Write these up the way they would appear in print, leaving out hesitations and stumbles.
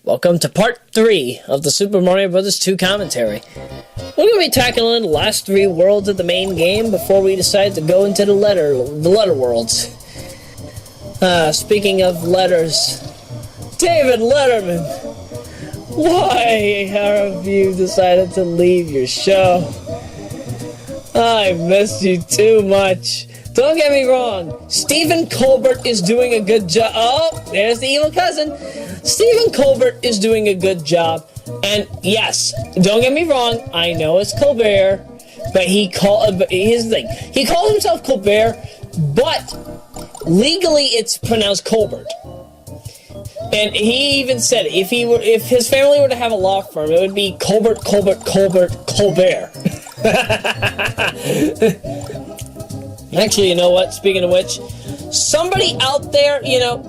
Welcome to part 3 of the Super Mario Bros. 2 commentary. We're going to be tackling the last 3 worlds of the main game before we decide to go into the letter worlds. Speaking of letters, David Letterman, why have you decided to leave your show? I missed you too much. Don't get me wrong, Stephen Colbert is doing a good job. Oh, there's the evil cousin. Stephen Colbert is doing a good job. And yes, don't get me wrong, I know it's Colbert, but here's the thing. He calls himself Colbert, but legally it's pronounced Colbert. And he even said if his family were to have a law firm, it would be Colbert. Actually, you know what? Speaking of which, somebody out there,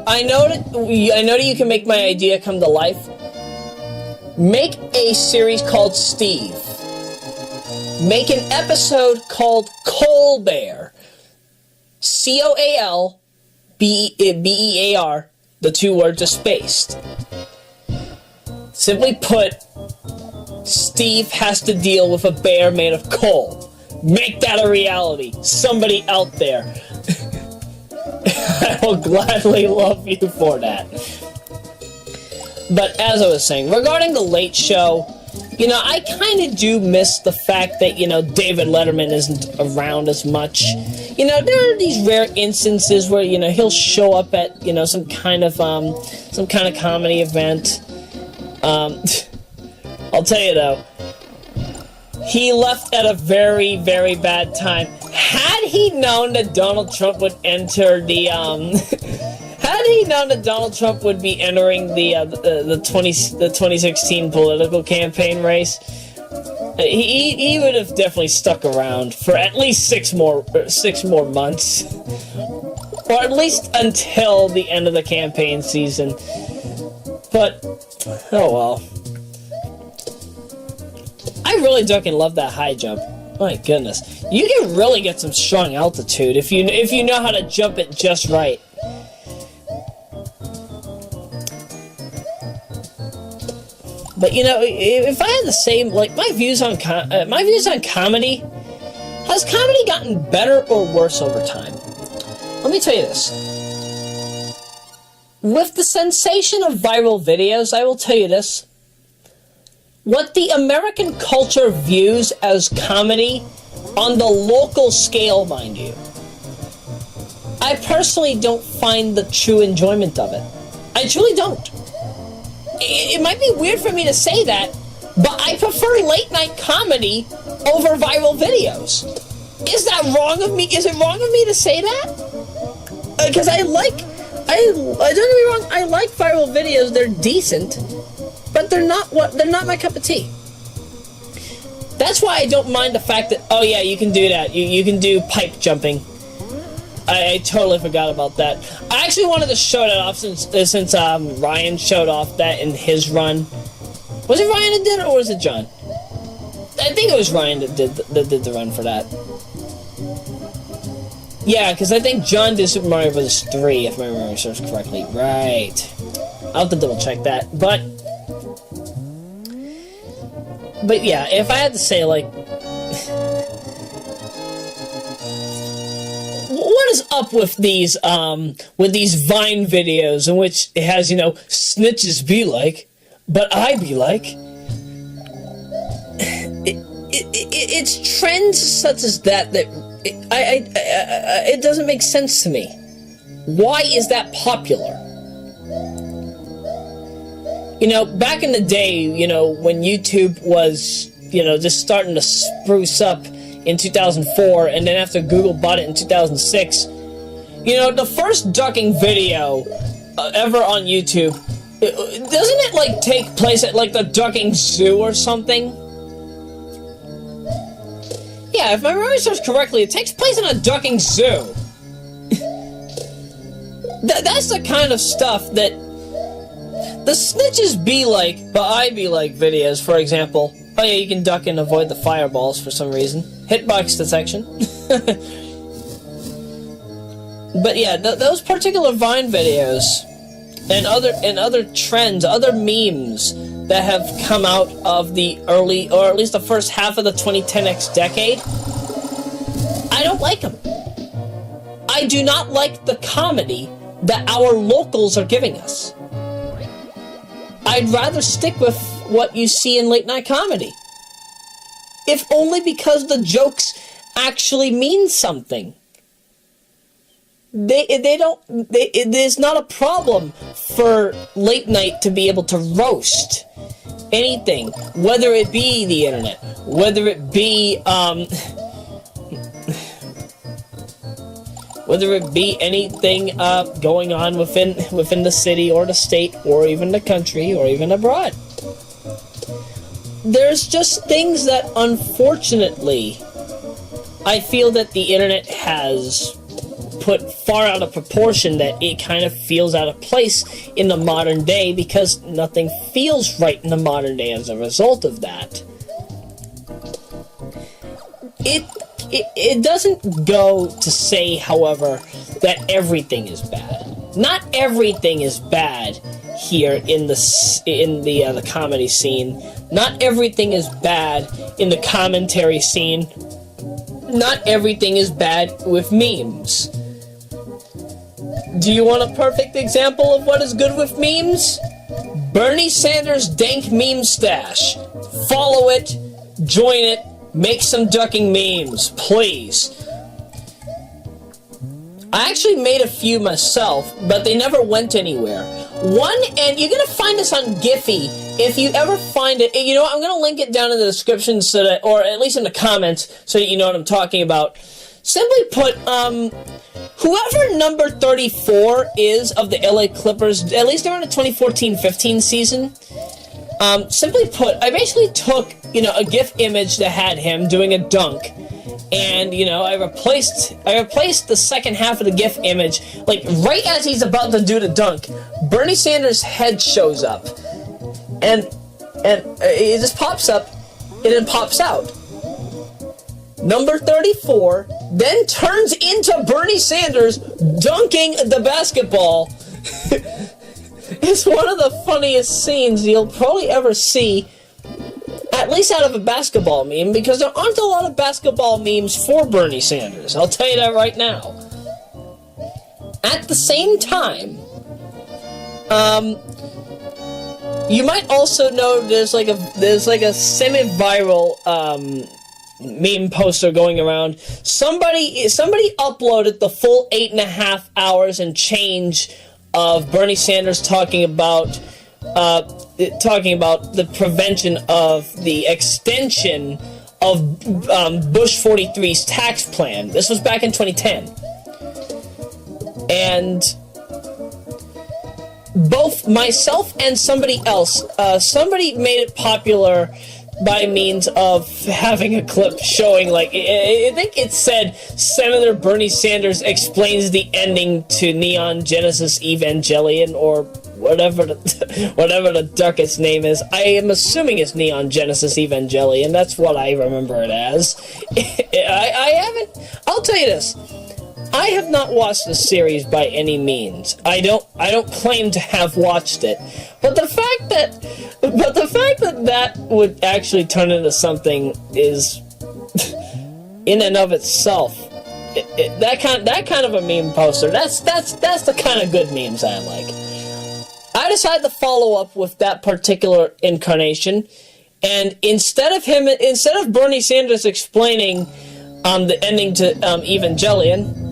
I know that you can make my idea come to life. Make a series called Steve. Make an episode called Colbert. Colbear. The 2 words are spaced. Simply put, Steve has to deal with a bear made of coal. Make that a reality. Somebody out there. I will gladly love you for that. But as I was saying, regarding the Late Show, I kind of do miss the fact that, David Letterman isn't around as much. There are these rare instances where, he'll show up at, some kind of comedy event. I'll tell you though, he left at a very, very bad time. Had he known that Donald Trump would enter the, had he known that Donald Trump would be entering the 2016 political campaign race, he would have definitely stuck around for at least 6 more months, or at least until the end of the campaign season. But oh well. I really fucking love that high jump. My goodness, you can really get some strong altitude if you know how to jump it just right. But if I had the same, my views on comedy, has comedy gotten better or worse over time? Let me tell you this. With the sensation of viral videos, I will tell you this. What the American culture views as comedy, on the local scale, mind you, I personally don't find the true enjoyment of it. I truly don't. It might be weird for me to say that, but I prefer late night comedy over viral videos. Is that wrong of me? Is it wrong of me to say that? Because don't get me wrong, I like viral videos, they're decent, but they're not my cup of tea. That's why I don't mind the fact that, oh yeah, you can do that. You can do pipe jumping. I totally forgot about that. I actually wanted to show that off since Ryan showed off that in his run. Was it Ryan that did it, or was it John? I think it was Ryan that did the run for that. Yeah, because I think John did Super Mario Bros. 3, if my memory serves correctly. Right. I'll have to double check that. But yeah, if I had to say, what is up with these Vine videos in which it has, snitches be like, but I be like? It's trends such as that it doesn't make sense to me. Why is that popular? Back in the day, when YouTube was, just starting to spruce up in 2004, and then after Google bought it in 2006, the first ducking video ever on YouTube, doesn't it, take place at, the ducking zoo or something? Yeah, if my memory serves correctly, it takes place in a ducking zoo. That's the kind of stuff that the snitches be like, but I be like videos, for example. Oh yeah, you can duck and avoid the fireballs for some reason. Hitbox detection. But yeah, those particular Vine videos, other trends, other memes that have come out of the early, or at least the first half of the 2010X decade, I don't like them. I do not like the comedy that our locals are giving us. I'd rather stick with what you see in late night comedy. If only because the jokes actually mean something. There's not a problem for late night to be able to roast anything, whether it be the internet, whether it be anything going on within the city or the state or even the country or even abroad. There's just things that, unfortunately, I feel that the internet has put far out of proportion, that it kind of feels out of place in the modern day, because nothing feels right in the modern day as a result of that. It doesn't go to say, however, that everything is bad. Not everything is bad here in the comedy scene. Not everything is bad in the commentary scene. Not everything is bad with memes. Do you want a perfect example of what is good with memes? Bernie Sanders' Dank meme stash. Follow it, join it, make some ducking memes, please. I actually made a few myself, but they never went anywhere. One, and you're going to find this on Giphy, if you ever find it. You know what, I'm going to link it down in the description, so that, or at least in the comments, so that you know what I'm talking about. Simply put, whoever number 34 is of the LA Clippers, at least during the 2014-15 season, simply put, I basically took, a GIF image that had him doing a dunk, and, I replaced the second half of the GIF image, like, right as he's about to do the dunk, Bernie Sanders' head shows up, and it just pops up, and then pops out. Number 34 then turns into Bernie Sanders dunking the basketball. It's one of the funniest scenes you'll probably ever see, at least out of a basketball meme, because there aren't a lot of basketball memes for Bernie Sanders. I'll tell you that right now. At the same time, you might also know there's like a semi-viral meme poster going around. Somebody uploaded the full 8.5 hours and change of Bernie Sanders talking about the prevention of the extension of Bush 43's tax plan. This was back in 2010. And both myself and somebody else, somebody made it popular by means of having a clip showing, like, I think it said, Senator Bernie Sanders explains the ending to Neon Genesis Evangelion, or whatever the duck its name is. I am assuming it's Neon Genesis Evangelion. That's what I remember it as. I'll tell you this. I have not watched the series by any means. I don't claim to have watched it. But the fact that would actually turn into something is, in and of itself, that kind of a meme poster. That's the kind of good memes I like. I decided to follow up with that particular incarnation, and instead of Bernie Sanders explaining the ending to Evangelion,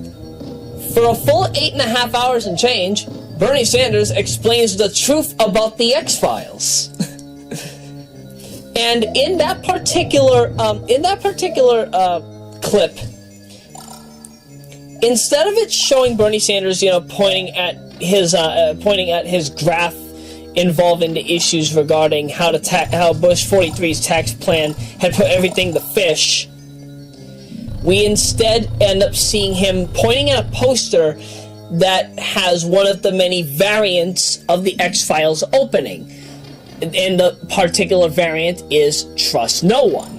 for a full 8.5 hours and change, Bernie Sanders explains the truth about the X-Files. And in that particular clip, instead of it showing Bernie Sanders, pointing at his graph involving the issues regarding how Bush 43's tax plan had put everything to fish, we instead end up seeing him pointing at a poster that has one of the many variants of the X-Files opening. And the particular variant is Trust No One.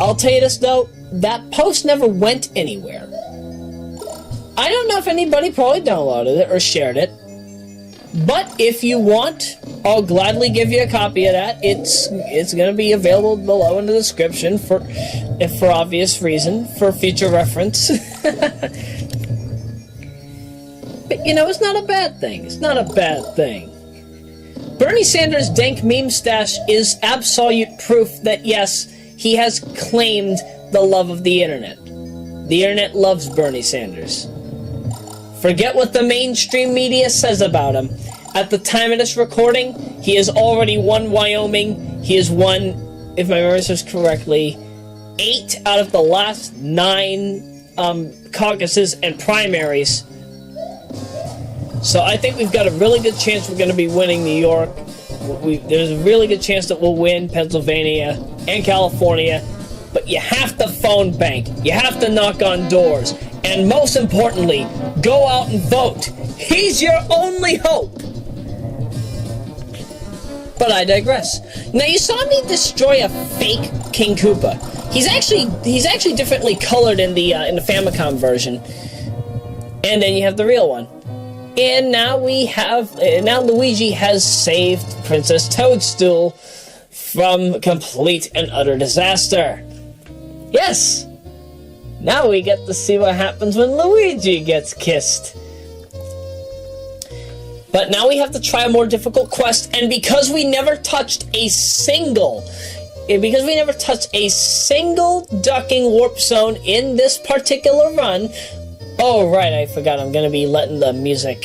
I'll tell you this, though, that post never went anywhere. I don't know if anybody probably downloaded it or shared it. But if you want, I'll gladly give you a copy of that. It's going to be available below in the description for obvious reason, for future reference. But, you know, it's not a bad thing. It's not a bad thing. Bernie Sanders' Dank meme stash is absolute proof that, yes, he has claimed the love of the internet. The internet loves Bernie Sanders. Forget what the mainstream media says about him. At the time of this recording, he has already won Wyoming. He has won, if my memory serves correctly, 8 out of the last 9 caucuses and primaries. So I think we've got a really good chance we're going to be winning New York. There's a really good chance that we'll win Pennsylvania and California. But you have to phone bank. You have to knock on doors. And most importantly, go out and vote. He's your only hope. But I digress. Now you saw me destroy a fake King Koopa. He's actually differently colored in the Famicom version. And then you have the real one. And now now Luigi has saved Princess Toadstool from complete and utter disaster. Yes! Now we get to see what happens when Luigi gets kissed. But now we have to try a more difficult quest, and because we never touched a single ducking warp zone in this particular run. Oh, right, I forgot. I'm going to be letting the music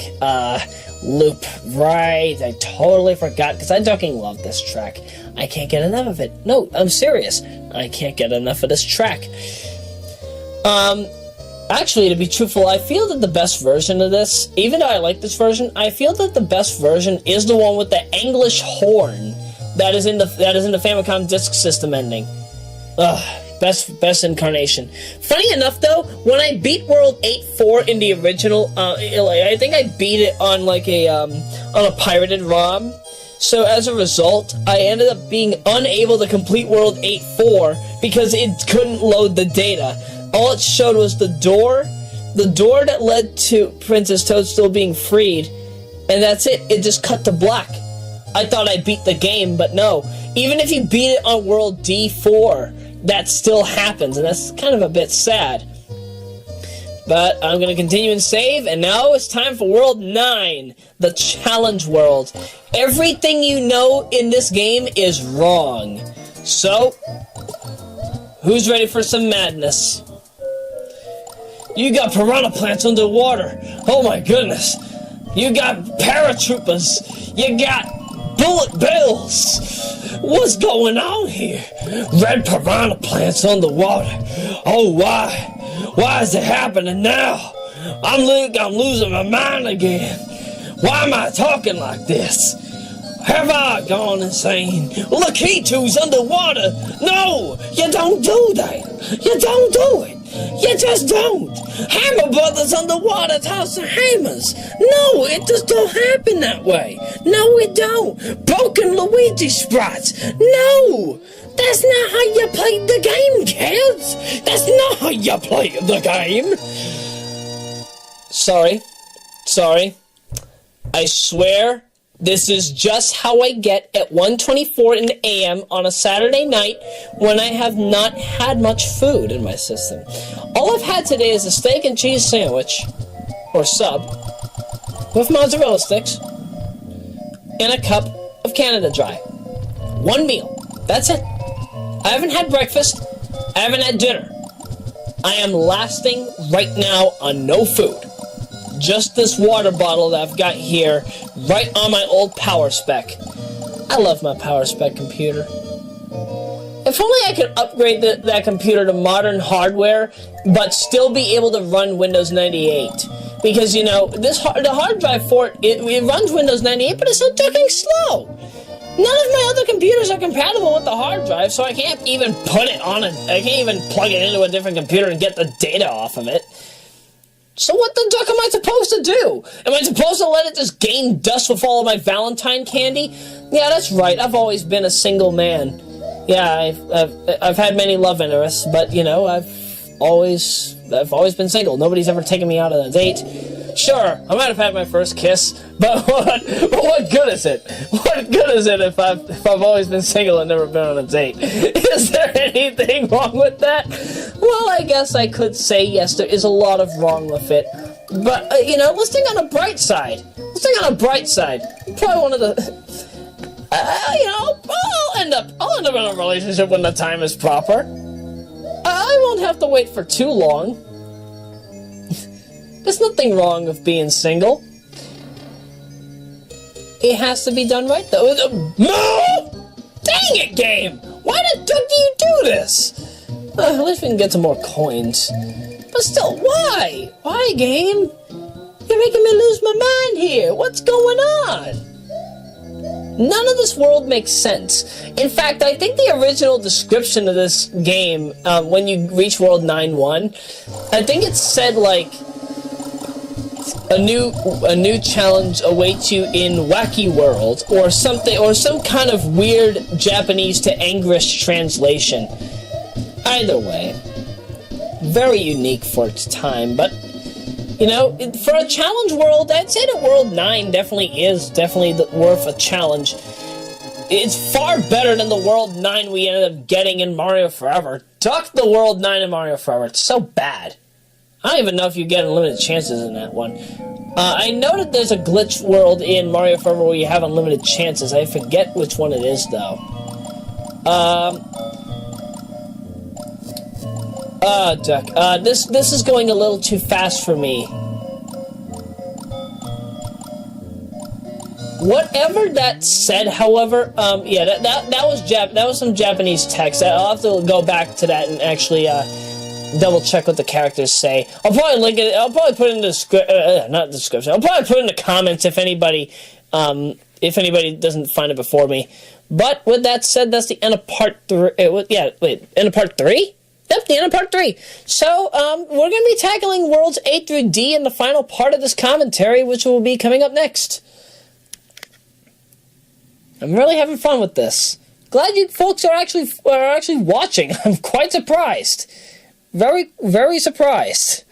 loop. Right, I totally forgot, because I ducking love this track. I can't get enough of it. No, I'm serious. I can't get enough of this track. Actually, to be truthful, I feel that the best version of this, even though I like this version, I feel that the best version is the one with the English horn that is in the Famicom Disk System ending. Ugh. Best incarnation. Funny enough, though, when I beat World 8.4 in the original, I think I beat it on like on a pirated ROM. So as a result, I ended up being unable to complete World 8.4 because it couldn't load the data. All it showed was the door that led to Princess Toadstool being freed, and that's it. It just cut to black. I thought I beat the game, but no. Even if you beat it on World D4, that still happens, and that's kind of a bit sad. But I'm going to continue and save, and now it's time for World 9, the Challenge World. Everything you know in this game is wrong. So, who's ready for some madness? You got piranha plants underwater. Oh my goodness. You got paratroopers. You got bullet bills. What's going on here? Red piranha plants underwater. Oh, why? Why is it happening now? I'm losing my mind again. Why am I talking like this? Have I gone insane? Lakitu's underwater. No, you don't do that. You don't do it. You just don't. Hammer Brothers underwater toss the hammers. No, it just don't happen that way. No, it don't. Broken Luigi sprites. No, that's not how you play the game, kids. That's not how you play the game. Sorry. I swear, this is just how I get at 1:24 in the a.m. on a Saturday night when I have not had much food in my system. All I've had today is a steak and cheese sandwich, or sub, with mozzarella sticks, and a cup of Canada Dry. One meal. That's it. I haven't had breakfast. I haven't had dinner. I am lasting right now on no food. Just this water bottle that I've got here, right on my old Power Spec. I love my Power Spec computer. If only I could upgrade that computer to modern hardware, but still be able to run Windows 98. Because, you know, the hard drive for it runs Windows 98, but it's so fucking slow. None of my other computers are compatible with the hard drive, so I can't even put it on I can't even plug it into a different computer and get the data off of it. So what the duck am I supposed to do? Am I supposed to let it just gain dust with all of my Valentine candy? Yeah, that's right. I've always been a single man. Yeah, I've had many love interests, but, you know, I've always I've always been single. Nobody's ever taken me out on a date. Sure, I might have had my first kiss, but what good is it? What good is it if I've always been single and never been on a date? Is there anything wrong with that? Well, I guess I could say yes, there is a lot of wrong with it. But, let's think on the bright side. Probably one of the... I'll end up in a relationship when the time is proper. I won't have to wait for too long. There's nothing wrong with being single. It has to be done right, though. No! Dang it, game! Why the duck do you do this? At least we can get some more coins. But still, why? Why, game? You're making me lose my mind here. What's going on? None of this world makes sense. In fact, I think the original description of this game, when you reach World 9-1, I think it said, like, a new challenge awaits you in Wacky World, or something, or some kind of weird Japanese to English translation. Either way, very unique for its time, but, for a challenge world, I'd say that World 9 definitely is worth a challenge. It's far better than the World 9 we ended up getting in Mario Forever. Duck the World 9 in Mario Forever. It's so bad. I don't even know if you get unlimited chances in that one. I know that there's a glitch world in Mario Forever where you have unlimited chances. I forget which one it is, though. Duck. This is going a little too fast for me. Whatever that said, however, yeah, that was some Japanese text. I'll have to go back to that and actually, double check what the characters say. I'll probably link it. I'll probably put it in the not the description. I'll probably put it in the comments if anybody doesn't find it before me. But with that said, that's the end of part 3. End of part 3? Yep, the end of part 3. So, we're going to be tackling Worlds A through D in the final part of this commentary, which will be coming up next. I'm really having fun with this. Glad you folks are actually watching. I'm quite surprised. Very, very surprised.